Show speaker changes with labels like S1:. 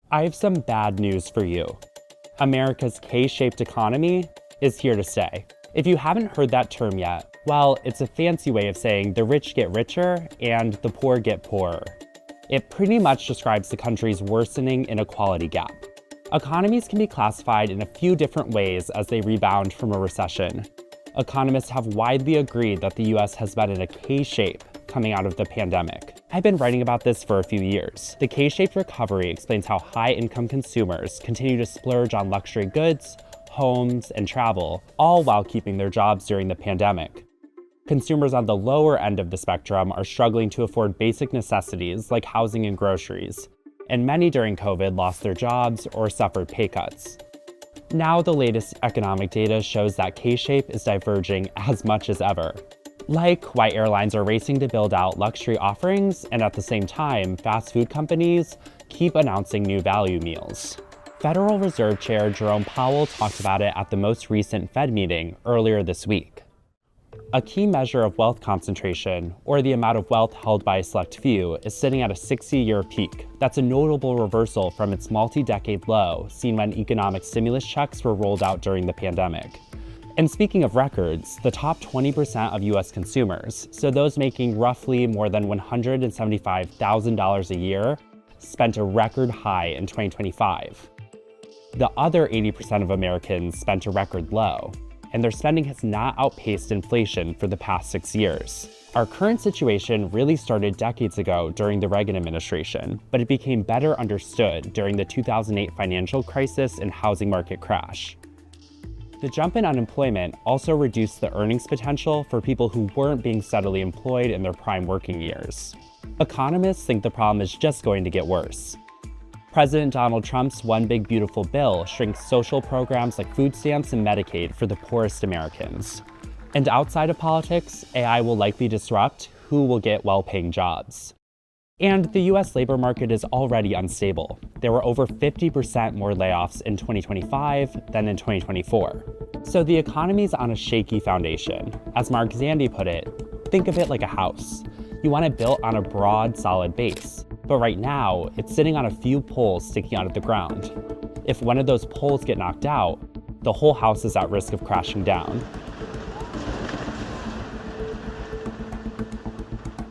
S1: I have some bad news for you. America's K-shaped economy is here to stay. If you haven't heard that term yet, well, it's a fancy way of saying the rich get richer and the poor get poorer. It pretty much describes the country's worsening inequality gap. Economies can be classified in a few different ways as they rebound from a recession. Economists have widely agreed that the US has been in a K-shape coming out of the pandemic. I've been writing about this for a few years. The K-shaped recovery explains how high-income consumers continue to splurge on luxury goods, homes, and travel, all while keeping their jobs during the pandemic. Consumers on the lower end of the spectrum are struggling to afford basic necessities like housing and groceries, and many during COVID lost their jobs or suffered pay cuts. Now the latest economic data shows that K-shape is diverging as much as ever. Like why airlines are racing to build out luxury offerings, and at the same time, fast food companies keep announcing new value meals. Federal Reserve Chair Jerome Powell talked about it at the most recent Fed meeting earlier this week. A key measure of wealth concentration, or the amount of wealth held by a select few, is sitting at a 60-year peak. That's a notable reversal from its multi-decade low seen when economic stimulus checks were rolled out during the pandemic. And speaking of records, the top 20% of US consumers, so those making roughly more than $175,000 a year, spent a record high in 2025. The other 80% of Americans spent a record low, and their spending has not outpaced inflation for the past 6 years. Our current situation really started decades ago during the Reagan administration, but it became better understood during the 2008 financial crisis and housing market crash. The jump in unemployment also reduced the earnings potential for people who weren't being steadily employed in their prime working years. Economists think the problem is just going to get worse. President Donald Trump's One Big Beautiful Bill shrinks social programs like food stamps and Medicaid for the poorest Americans. And outside of politics, AI will likely disrupt who will get well-paying jobs. And the US labor market is already unstable. There were over 50% more layoffs in 2025 than in 2024. So the economy's on a shaky foundation. As Mark Zandi put it, think of it like a house. You want it built on a broad, solid base. But right now, it's sitting on a few poles sticking out of the ground. If one of those poles get knocked out, the whole house is at risk of crashing down.